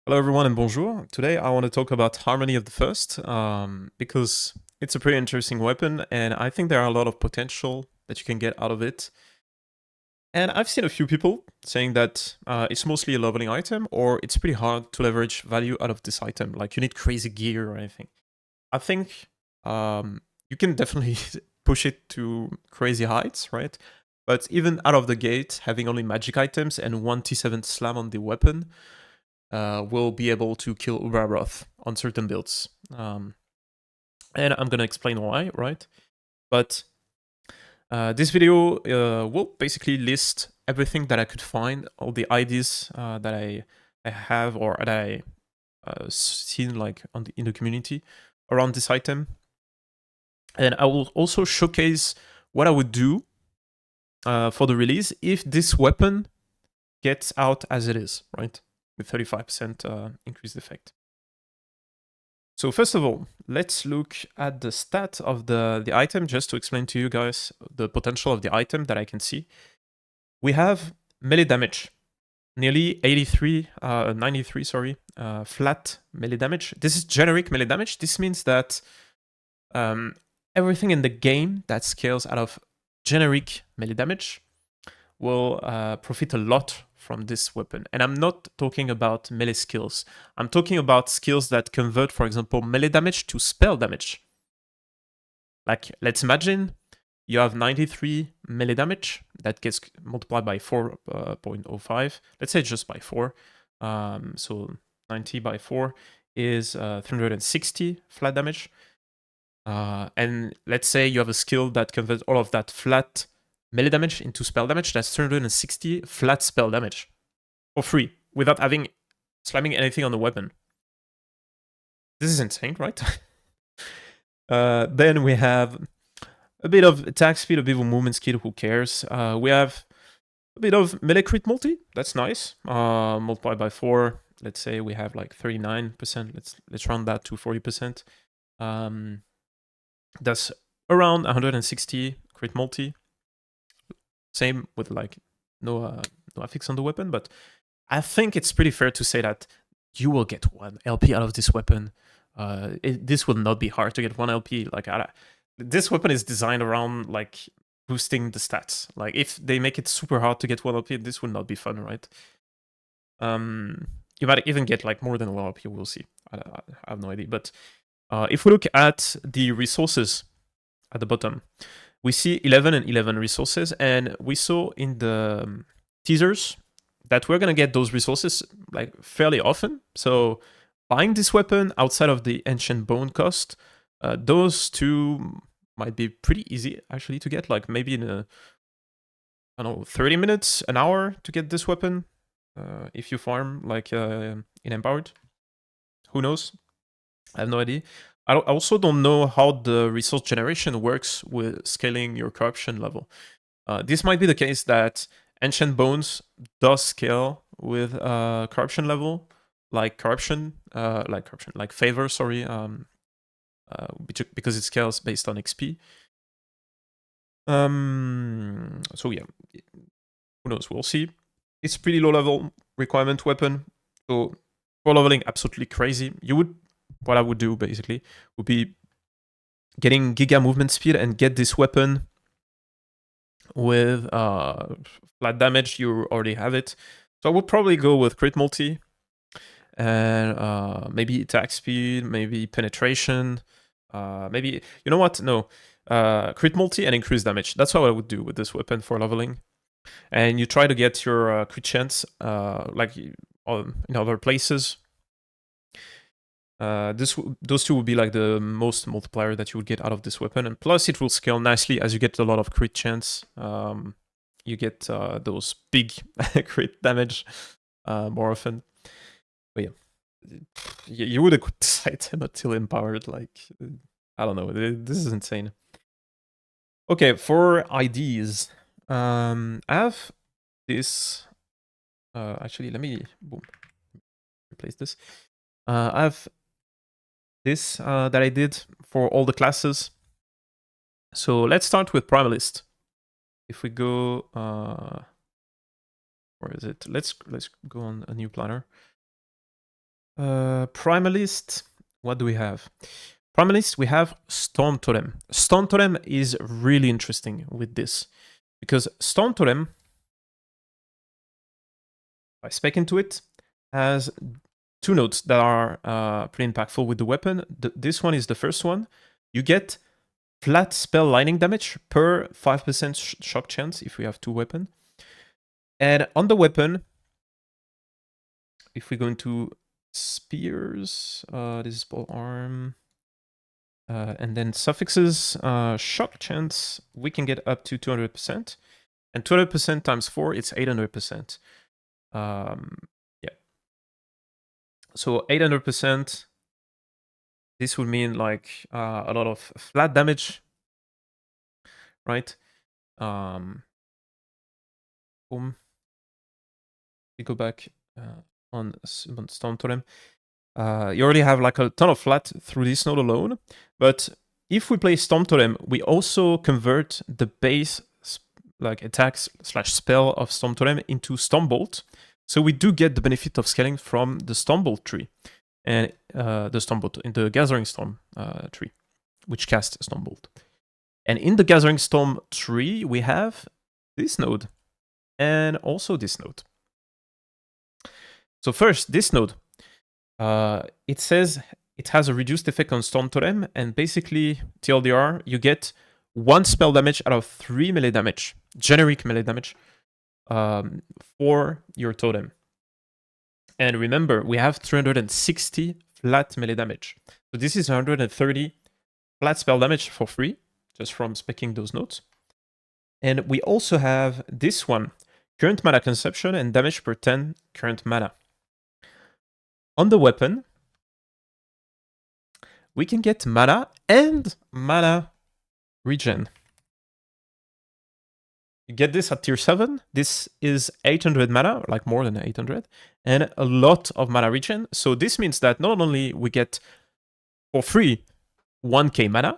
Hello everyone and bonjour. Today I want to talk about Harmony of the First because it's a pretty interesting weapon and I think there are a lot of potential that you can get out of it. And I've seen a few people saying that it's mostly a leveling item or it's pretty hard to leverage value out of this item, like you need crazy gear or anything. I think you can definitely push it to crazy heights, right? But even out of the gate, having only magic items and one T7 slam on the weapon will be able to kill Ubraroth on certain builds. And I'm gonna explain why, right? But this video will basically list everything that I could find, all the ideas that I have or that I seen like in the community around this item. And I will also showcase what I would do for the release if this weapon gets out as it is, right? With 35% increased effect. So first of all, let's look at the stat of the item just to explain to you guys the potential of the item that I can see. We have melee damage, nearly 93, sorry, flat melee damage. This is generic melee damage. This means that everything in the game that scales out of generic melee damage will profit a lot from this weapon. And I'm not talking about melee skills. I'm talking about skills that convert, for example, melee damage to spell damage. Like, let's imagine you have 93 melee damage that gets multiplied by 4.05. Let's say just by 4. So 90 by 4 is 360 flat damage. And let's say you have a skill that converts all of that flat melee damage into spell damage. That's 360 flat spell damage for free without having slamming anything on the weapon. This is insane, right? Then we have a bit of attack speed, a bit of movement speed, who cares? We have a bit of melee crit multi, that's nice. Multiplied by 4, let's say we have like 39%, let's round that to 40%. That's around 160 crit multi. Same with like no affix on the weapon, but I think it's pretty fair to say that you will get 1 LP out of this weapon. This will not be hard to get 1 LP. Like this weapon is designed around like boosting the stats. Like if they make it super hard to get 1 LP, this will not be fun, right? You might even get like more than 1 LP. We'll see. I have no idea. But if we look at the resources at the bottom, we see 11 and 11 resources, and we saw in the teasers that we're gonna get those resources like fairly often. So buying this weapon outside of the ancient bone cost, those two might be pretty easy actually to get. Like maybe in I don't know 30 minutes, an hour to get this weapon if you farm like in Empowered. Who knows? I have no idea. I also don't know how the resource generation works with scaling your corruption level. This might be the case that Ancient Bones does scale with corruption level, like favor, sorry, because it scales based on XP. So yeah, who knows? We'll see. It's pretty low level requirement weapon, so for leveling, absolutely crazy. What I would do basically would be getting Giga movement speed and get this weapon with flat damage. You already have it, so I would probably go with crit multi and maybe attack speed, maybe penetration, maybe you know what? No, crit multi and increase damage. That's what I would do with this weapon for leveling. And you try to get your crit chance like in other places. Those two would be like the most multiplier that you would get out of this weapon, and plus it will scale nicely as you get a lot of crit chance. You get those big crit damage more often. But yeah, you would equip this item until empowered. Like I don't know, this is insane. Okay, for IDs, I have this. Actually, let me replace this. I have this that I did for all the classes. So let's start with Primalist. If we go, where is it? Let's go on a new planner. Primalist, what do we have? Primalist, we have Storm Totem. Storm Totem is really interesting with this because Storm Totem, if I spec into it, has two nodes that are pretty impactful with the weapon. This one is the first one. You get flat spell lightning damage per 5% shock chance if we have two weapons. And on the weapon, if we go into spears, this is ball arm, and then suffixes, shock chance, we can get up to 200%. And 200% times 4, it's 800%. Yeah. So 800%, this would mean like a lot of flat damage, right? Boom. We go back on Storm Totem. You already have like a ton of flat through this node alone, but if we play Storm Totem, we also convert the base like attacks / spell of Storm Totem into Stormbolt. So we do get the benefit of scaling from the Stormbolt tree and the Stormbolt in the Gathering Storm tree, which casts Stormbolt. And in the Gathering Storm tree, we have this node and also this node. So first, this node, it says it has a reduced effect on Storm Totem, and basically, TLDR, you get 1 spell damage out of 3 melee damage, generic melee damage, for your totem. And remember, we have 360 flat melee damage. So this is 130 flat spell damage for free, just from speccing those nodes. And we also have this one, current mana consumption and damage per 10 current mana. On the weapon, we can get mana and mana regen. You get this at tier 7. This is 800 mana, like more than 800, and a lot of mana regen. So this means that not only we get for free 1k mana,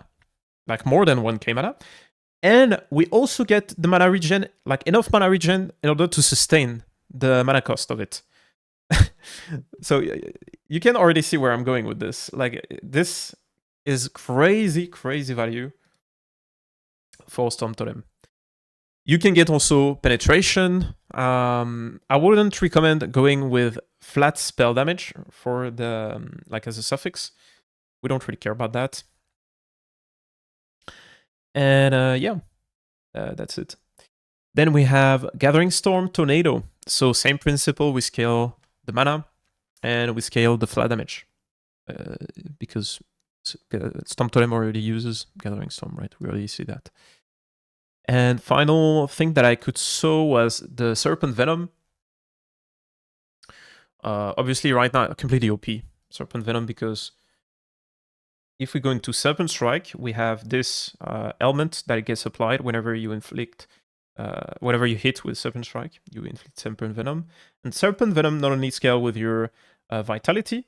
like more than 1k mana, and we also get the mana regen, like enough mana regen in order to sustain the mana cost of it. So you can already see where I'm going with this. Like, this is crazy, crazy value for Storm Totem. You can get also penetration. I wouldn't recommend going with flat spell damage for the like as a suffix. We don't really care about that. And yeah, that's it. Then we have Gathering Storm Tornado. So same principle, we scale the mana and we scale the flat damage. Because Storm Totem already uses Gathering Storm, right? We already see that. And final thing that I could show was the Serpent Venom. Obviously right now, completely OP Serpent Venom, because if we go into Serpent Strike, we have this element that gets applied whenever you inflict, whenever you hit with Serpent Strike, you inflict Serpent Venom. And Serpent Venom not only scales with your Vitality,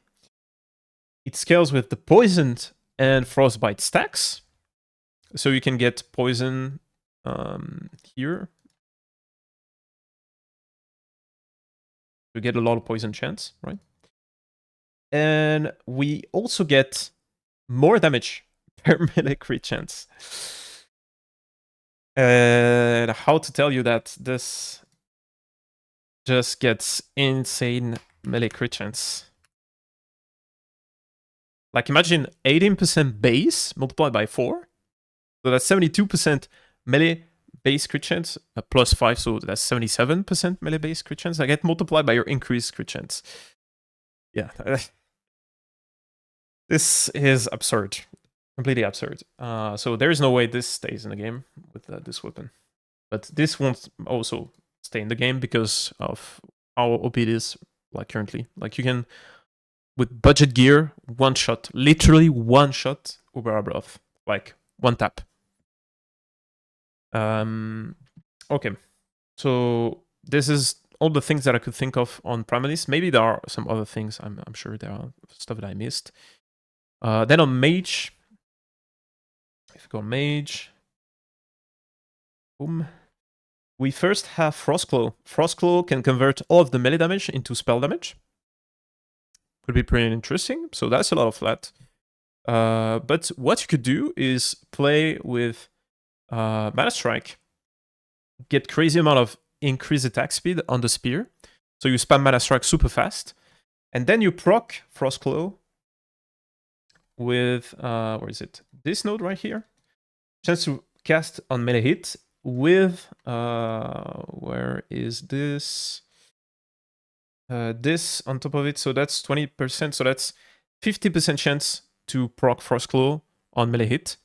it scales with the Poisoned and Frostbite stacks. So you can get Poison here. You get a lot of Poison chance, right? And we also get more damage per melee crit chance. And how to tell you that this just gets insane melee crit chance. Like, imagine 18% base multiplied by 4. So that's 72% melee base crit chance, plus 5, so that's 77% melee base crit chance. I get multiplied by your increased crit chance. Yeah. This is absurd. Completely absurd. So there is no way this stays in the game with this weapon. But this won't also stay in the game because of how OP it is, like, currently. Like, you can, with budget gear, one shot, literally one shot Uber Abroth. Like, one tap. Okay. So this is all the things that I could think of on Primalist. Maybe there are some other things. I'm sure there are stuff that I missed. Then on Mage, if we go on Mage, boom. We first have Frostclaw. Frostclaw can convert all of the melee damage into spell damage. could be pretty interesting. So that's a lot of flat. But what you could do is play with Mana Strike, get crazy amount of increased attack speed on the spear. So you spam Mana Strike super fast, and then you proc Frostclaw with, where is it? This node right here. Chance to cast on melee hit with, where is this? This on top of it, so that's 20%, so that's 50% chance to proc Frostclaw on melee hit.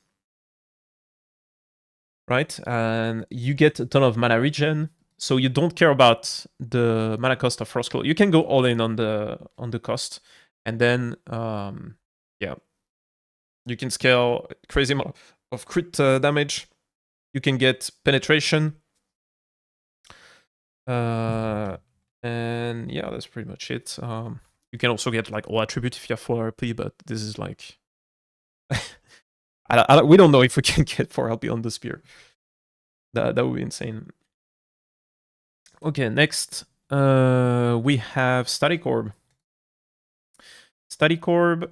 Right? And you get a ton of mana regen, so you don't care about the mana cost of Frostclaw. You can go all in on the cost, and then yeah, you can scale crazy amount of crit damage. You can get penetration, and yeah, that's pretty much it. You can also get like all attribute if you have full RP, but this is like we don't know if we can get 4 LP on the spear. That would be insane. Okay, next we have Static Orb. Static Orb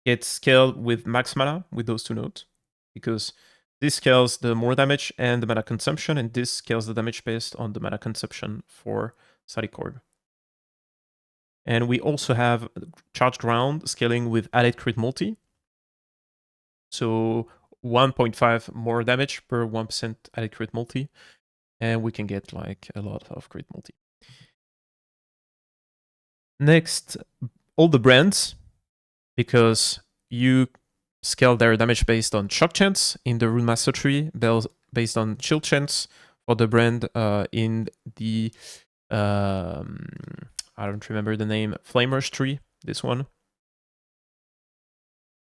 gets scaled with max mana with those two nodes, because this scales the more damage and the mana consumption, and this scales the damage based on the mana consumption for Static Orb. And we also have Charged Ground scaling with added crit multi. So 1.5 more damage per 1% added crit multi. And we can get like a lot of crit multi. Next, all the brands, because you scale their damage based on shock chance in the Rune Master tree, based on chill chance for the brand in the I don't remember the name, Flamers tree, this one.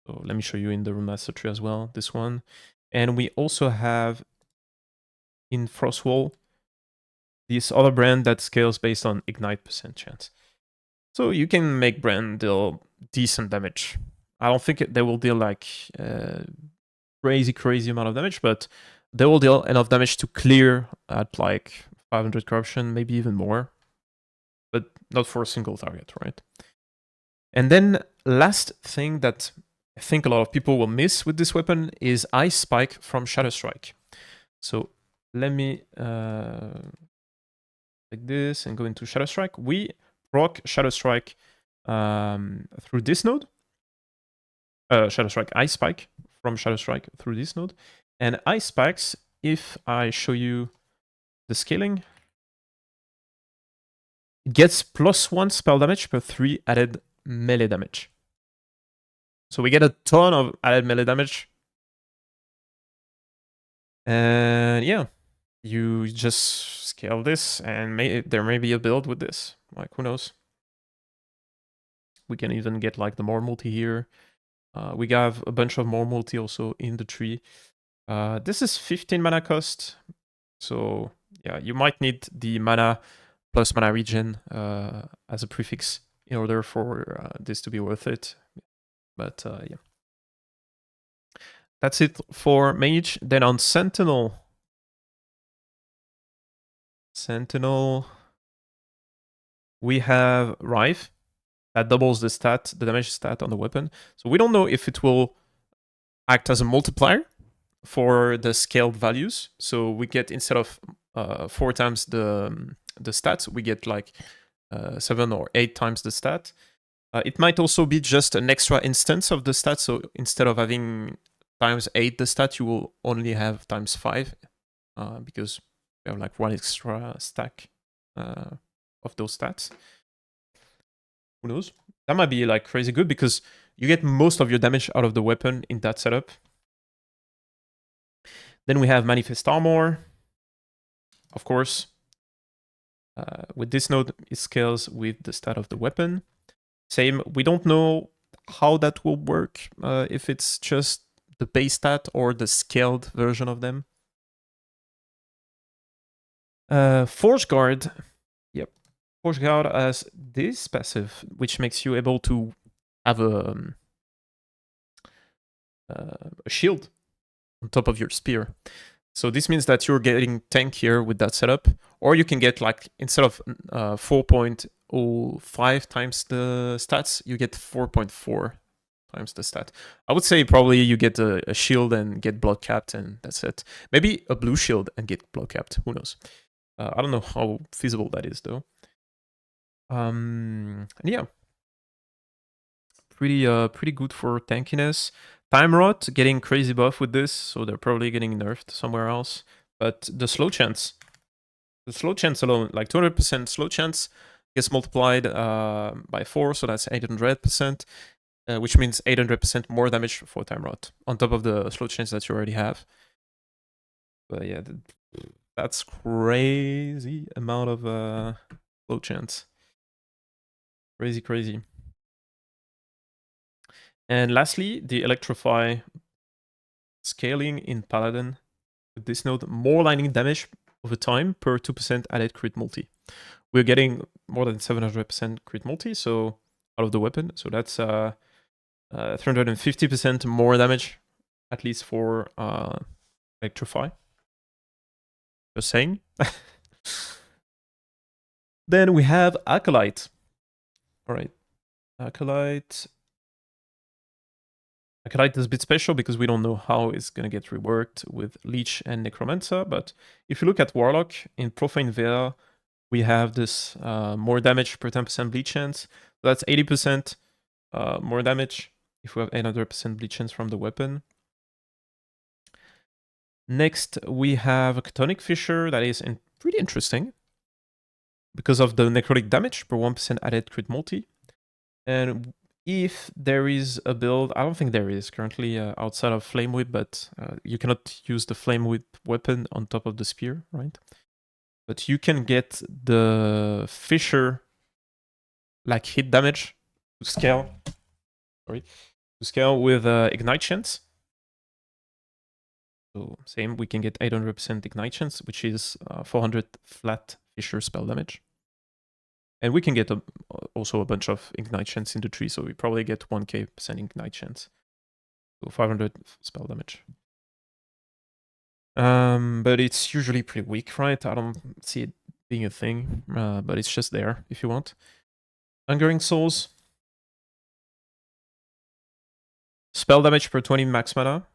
So let me show you in the Rune Master tree as well, this one. And we also have in Frostwall this other brand that scales based on Ignite % chance. So you can make brand deal decent damage. I don't think they will deal like crazy amount of damage, but they will deal enough damage to clear at like 500 corruption, maybe even more. But not for a single target, right? And then last thing that I think a lot of people will miss with this weapon is Ice Spike from Shadow Strike. So let me like this and go into Shadow Strike. We proc Shadow Strike through this node. Shadow Strike Ice Spike from Shadow Strike through this node. And Ice Spikes, if I show you the scaling, it gets +1 spell damage per 3 added melee damage. So we get a ton of added melee damage. And yeah, you just scale this, and there may be a build with this. Like, who knows? We can even get like the more multi here. We have a bunch of more multi also in the tree. This is 15 mana cost. So yeah, you might need the mana plus mana regen as a prefix in order for this to be worth it. But yeah. That's it for Mage. Then on Sentinel. We have Rive. That doubles the damage stat on the weapon. So we don't know if it will act as a multiplier for the scaled values. So we get, instead of 4 times the stats, we get like 7 or 8 times the stat. It might also be just an extra instance of the stat. So instead of having times 8 the stat, you will only have times 5 because we have like 1 extra stack of those stats. Who knows? That might be like crazy good because you get most of your damage out of the weapon in that setup. Then we have Manifest Armor. Of course, with this node, it scales with the stat of the weapon. Same, we don't know how that will work, if it's just the base stat or the scaled version of them. Forge Guard. Yep. Forge Guard has this passive, which makes you able to have a shield on top of your spear. So this means that you're getting tankier with that setup, or you can get like, instead of 4.0 0.05 times the stats, you get 4.4 times the stat. I would say probably you get a shield and get blood capped, and that's it. Maybe a blue shield and get blood capped. Who knows? I don't know how feasible that is though. And yeah, pretty good for tankiness. Time Rot getting crazy buff with this, so they're probably getting nerfed somewhere else. But the slow chance alone, like 200% slow chance, gets multiplied by 4, so that's 800%, which means 800% more damage for Time Rot on top of the slow chance that you already have. But yeah, that's crazy amount of slow chance. Crazy. And lastly, the Electrify scaling in Paladin with this node, more lightning damage over time per 2% added crit multi. We're getting more than 700% crit multi, so out of the weapon. So that's 350% more damage, at least for Electrify. Just saying. Then we have Acolyte. All right, Acolyte. Acolyte is a bit special because we don't know how it's going to get reworked with Leech and Necromancer, but if you look at Warlock, in Profane Vera, we have this more damage per 10% bleed chance. So that's 80% more damage if we have 800% bleed chance from the weapon. Next, we have a Chthonic Fissure that is pretty interesting because of the necrotic damage per 1% added crit multi. And if there is a build, I don't think there is currently outside of Flame Whip, but you cannot use the Flame Whip weapon on top of the spear, right? But you can get the Fissure like hit damage to scale. Sorry, to scale with Ignite Chance. So same, we can get 800% Ignite Chance, which is 400 flat Fissure spell damage. And we can get also a bunch of Ignite Chance in the tree, so we probably get 1k% Ignite Chance. So 500 spell damage. But it's usually pretty weak, right? I don't see it being a thing, but it's just there if you want. Hungering Souls. Spell damage per 20 max mana.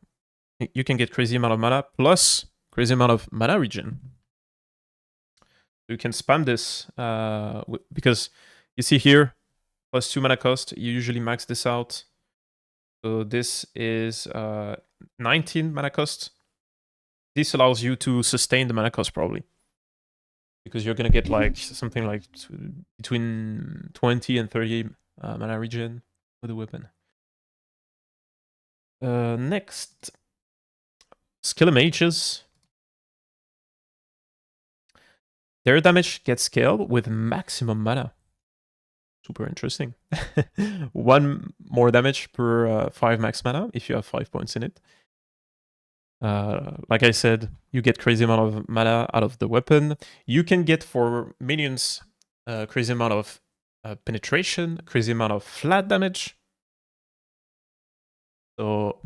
You can get crazy amount of mana plus crazy amount of mana regen. You can spam this because you see here, plus 2 mana cost, you usually max this out. So this is 19 mana cost. This allows you to sustain the mana cost probably. Because you're gonna get like something like between 20 and 30 mana regen with the weapon. Next, Skill Mages. Their damage gets scaled with maximum mana. Super interesting. 1 more damage per 5 max mana if you have 5 points in it. Like I said, you get crazy amount of mana out of the weapon. You can get for minions crazy amount of penetration, crazy amount of flat damage. So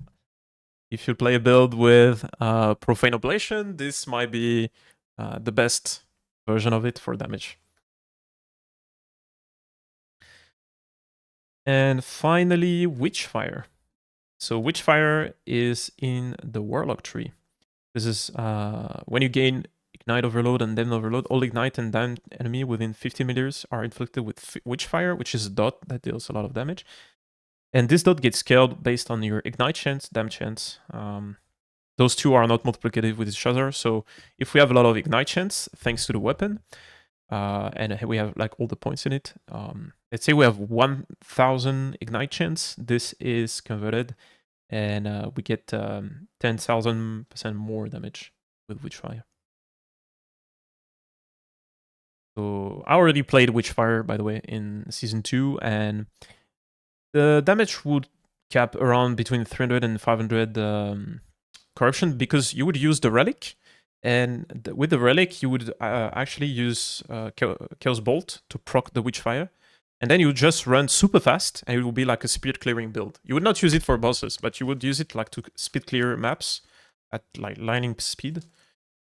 if you play a build with Profane Oblation, this might be the best version of it for damage. And finally, Witchfire. So Witchfire is in the Warlock tree. This is when you gain Ignite Overload and Damn Overload, all Ignite and Damn enemy within 50 meters are inflicted with Witchfire, which is a dot that deals a lot of damage. And this dot gets scaled based on your Ignite chance, Damn chance. Those two are not multiplicative with each other, so if we have a lot of Ignite chance, thanks to the weapon, and we have like all the points in it, let's say we have 1000 Ignite chance, this is converted, and we get 10,000% more damage with Witchfire. So I already played Witchfire, by the way, in Season 2, and the damage would cap around between 300 and 500 corruption, because you would use the relic, and with the relic you would actually use Chaos Bolt to proc the Witchfire, and then you would just run super fast, and it would be like a speed clearing build. You would not use it for bosses, but you would use it like to speed clear maps at like lightning speed,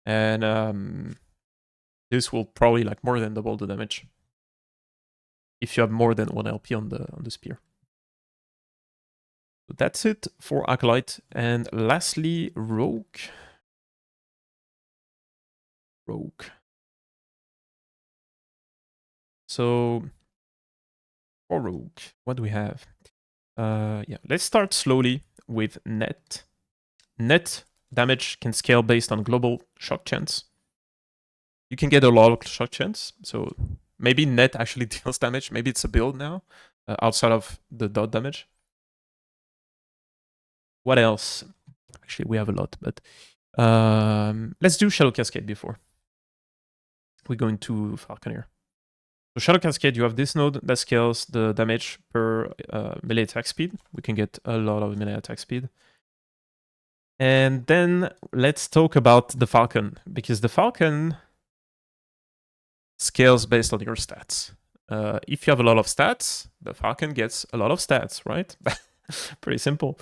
and this will probably like more than double the damage. if you have more than 1 LP on the spear. So that's it for Acolyte. And lastly, Rogue. So for Rogue, what do we have? Yeah, let's start slowly with net. Net damage can scale based on global shock chance. You can get a lot of shock chance, so maybe net actually deals damage. Maybe it's a build now, outside of the dot damage. What else? Actually, we have a lot, but let's do Shadow Cascade before we go into Falcon here. So Shadow Cascade, you have this node that scales the damage per melee attack speed. We can get a lot of melee attack speed. And then let's talk about the Falcon, because the Falcon scales based on your stats. If you have a lot of stats, the Falcon gets a lot of stats, right? Pretty simple.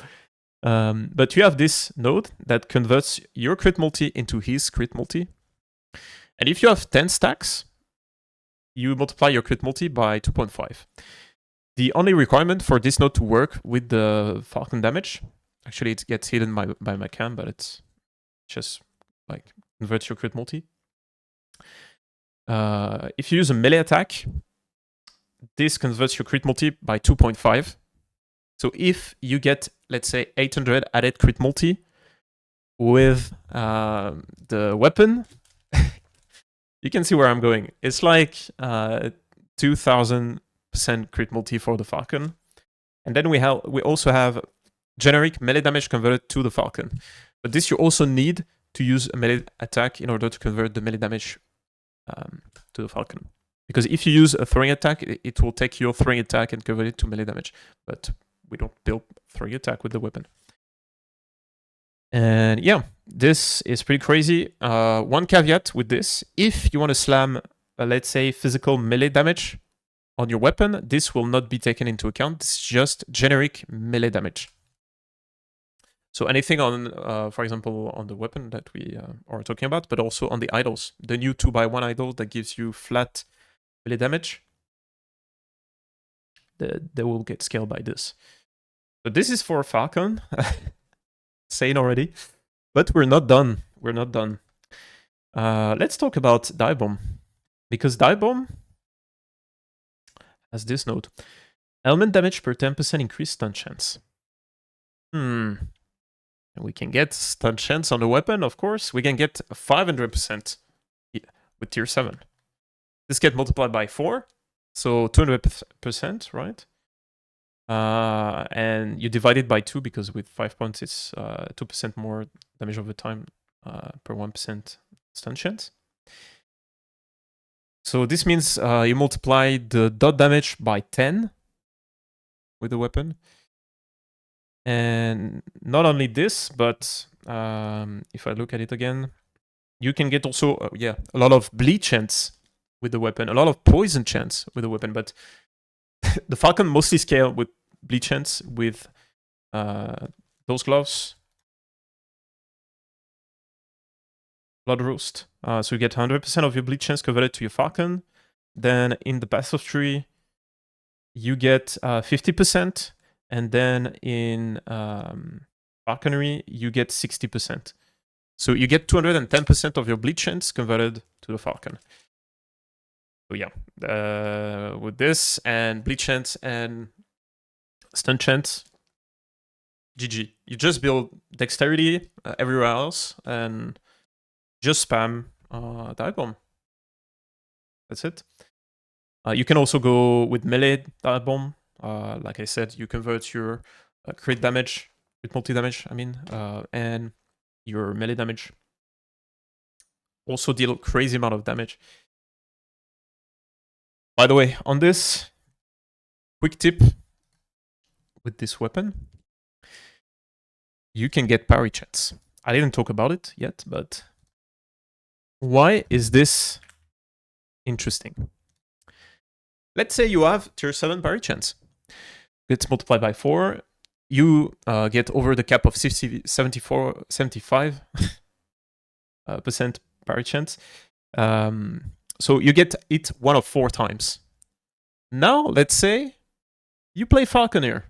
But you have this node that converts your crit multi into his crit multi. And if you have 10 stacks, you multiply your crit multi by 2.5. The only requirement for this node to work with the Falcon damage, actually it gets hidden by my cam, but it's just like converts your crit multi. If you use a melee attack, this converts your crit multi by 2.5. So if you get, let's say, 800 added crit multi with the weapon, you can see where I'm going. It's like 2000% crit multi for the Falcon. And then we also have generic melee damage converted to the Falcon. But this you also need to use a melee attack in order to convert the melee damage to the Falcon. Because if you use a throwing attack, it will take your throwing attack and convert it to melee damage. But we don't build throwing attack with the weapon. And yeah, this is pretty crazy. One caveat with this, if you want to slam, let's say, physical melee damage on your weapon, this will not be taken into account. This is just generic melee damage. So anything on, for example, on the weapon that we are talking about, but also on the idols. The new 2x1 idol that gives you flat melee damage, they will get scaled by this. But this is for Falcon. Saying already. But we're not done. We're not done. Let's talk about Dive Bomb. Because Dive Bomb has this node. Element damage per 10% increased stun chance. And we can get stun chance on the weapon, of course. We can get 500% with tier 7. This gets multiplied by 4. So 200%, right? And you divide it by 2 because with 5 points it's 2% more damage over time per 1% stun chance. So this means you multiply the dot damage by 10 with the weapon. And not only this, but if I look at it again, you can get also a lot of bleed chance with the weapon, a lot of poison chance with the weapon, but the Falcon mostly scale with bleed chance with those gloves. Blood Roast. So you get 100% of your bleed chance converted to your Falcon. Then in the passive tree, you get 50%. And then in Falconry, you get 60%. So you get 210% of your bleed chance converted to the Falcon. So yeah, with this and bleed chance and stun chance, GG. You just build dexterity everywhere else and just spam Dive Bomb. That's it. You can also go with melee Dive Bomb. Like I said, you convert your crit damage, crit multi-damage, I mean, and your melee damage. Also deal crazy amount of damage. By the way, on this, quick tip with this weapon, you can get parry chance. I didn't talk about it yet, but why is this interesting? Let's say you have tier 7 parry chance. It's multiplied by 4. You get over the cap of 75% parry chance. So you get it one of 4 times. Now, let's say you play Falconer.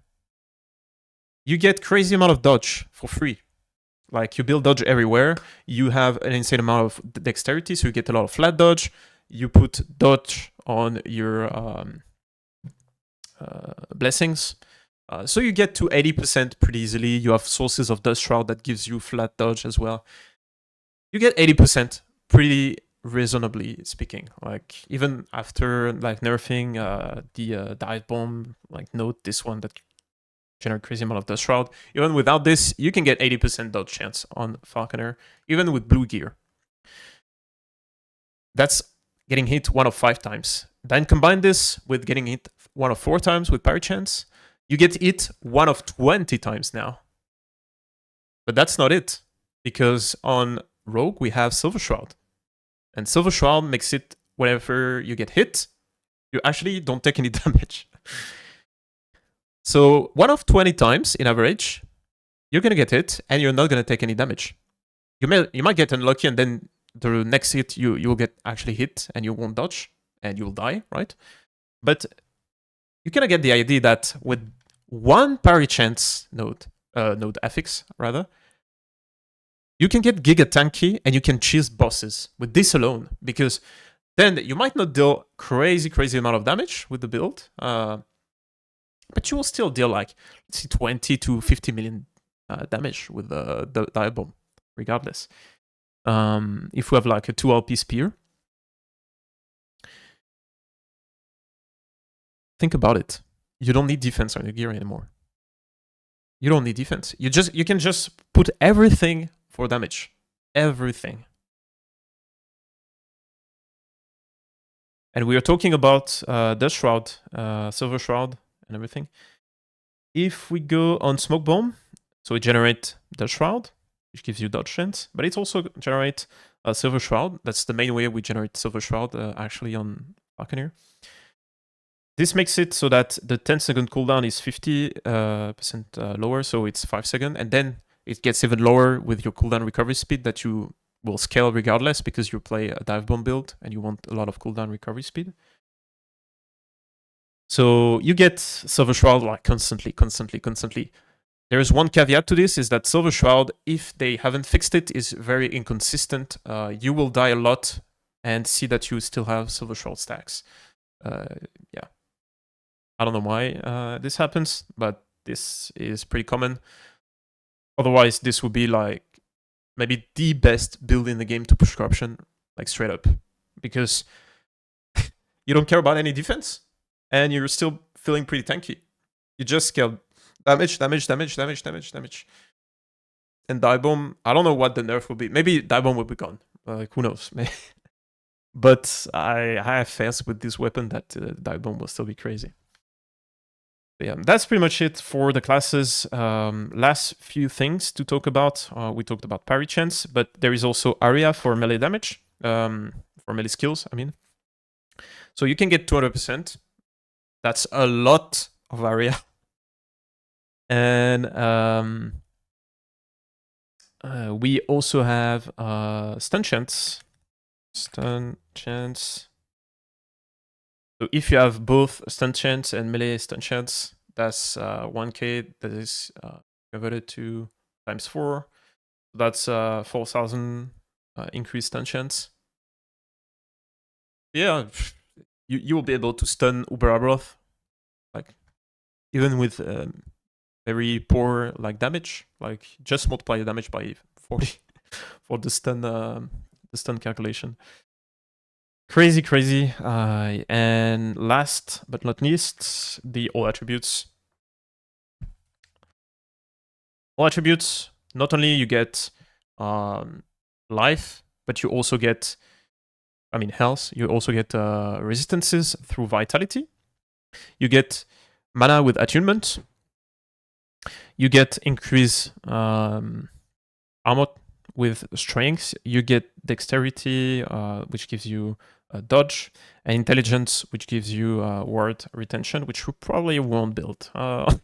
You get crazy amount of dodge for free. Like, you build dodge everywhere. You have an insane amount of dexterity, so you get a lot of flat dodge. You put dodge on your blessings. So you get to 80% pretty easily. You have sources of Dust Shroud that gives you flat dodge as well. You get 80% pretty reasonably speaking. Like, even after like nerfing the dive bomb, like note this one that generate crazy amount of Dust Shroud. Even without this, you can get 80% dodge chance on Falconer, even with blue gear. That's getting hit 1 of 5 times. Then combine this with getting hit 1 of 4 times with parry chance. You get hit 1 of 20 times now. But that's not it, because on Rogue we have Silver Shroud. And Silver Shroud makes it whenever you get hit, you actually don't take any damage. So 1 of 20 times in average, you're gonna get hit and you're not gonna take any damage. You might get unlucky and then the next hit you'll get actually hit and you won't dodge and you'll die, right? But you kind of get the idea that with one parry chance node affix rather, you can get giga tanky and you can cheese bosses with this alone, because then you might not deal crazy amount of damage with the build, but you will still deal like, let's see, 20 to 50 million damage with the dive bomb, regardless. If we have like a 2 LP spear, think about it. You don't need defense on your gear anymore. You don't need defense. You can just put everything for damage. Everything. And we are talking about Dust Shroud, Silver Shroud, and everything. If we go on Smoke Bomb, so it generates Dust Shroud, which gives you dodge chance, but it also generates Silver Shroud. That's the main way we generate Silver Shroud actually on Falconer. This makes it so that the 10-second cooldown is 50% lower, so it's 5 seconds, and then it gets even lower with your cooldown recovery speed that you will scale regardless, because you play a dive bomb build and you want a lot of cooldown recovery speed. So you get Silver Shroud like constantly. There's one caveat to this, is that Silver Shroud, if they haven't fixed it, is very inconsistent. You will die a lot and see that you still have Silver Shroud stacks. Yeah. I don't know why this happens, but this is pretty common. Otherwise, this would be like maybe the best build in the game to push corruption, like straight up. Because you don't care about any defense, and you're still feeling pretty tanky. You just scale damage. And dive bomb, I don't know what the nerf will be. Maybe dive bomb will be gone. Like, who knows? But I have faith with this weapon that dive bomb will still be crazy. But yeah, that's pretty much it for the classes. Last few things to talk about. We talked about parry chance, but there is also area for melee damage, for melee skills, I mean. So you can get 200%. That's a lot of area. And we also have stun chance. Stun chance. So if you have both stun chance and melee stun chance, that's 1k that is converted to times 4. That's 4,000 increased stun chance. Yeah, you will be able to stun Uber Abroth, like, even with very poor like damage. Like, just multiply the damage by 40 for the stun calculation. Crazy. And last but not least, the all attributes. All attributes, not only you get life, but you also get, I mean, health. You also get resistances through vitality. You get mana with attunement. You get increased armor with strength. You get dexterity, which gives you dodge, and intelligence, which gives you ward retention, which you probably won't build on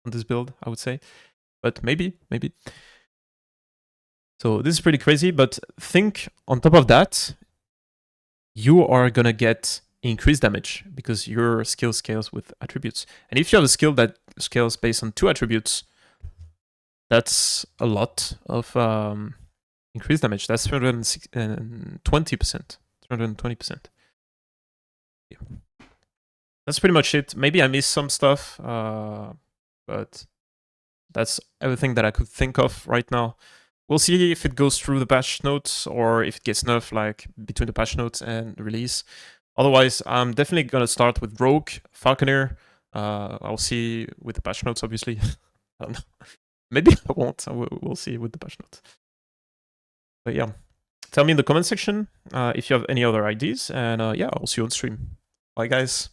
this build, I would say, but maybe. So this is pretty crazy, but think on top of that, you are gonna get increase damage because your skill scales with attributes. And if you have a skill that scales based on 2 attributes, that's a lot of increased damage. That's 320%. 320%. Yeah. That's pretty much it. Maybe I missed some stuff, but that's everything that I could think of right now. We'll see if it goes through the patch notes or if it gets nerfed like between the patch notes and the release. Otherwise, I'm definitely gonna start with Rogue, Falconer. I'll see with the patch notes, obviously. I don't know. Maybe I won't. We'll see with the patch notes. But yeah, tell me in the comment section if you have any other ideas, and yeah, I'll see you on stream. Bye, guys.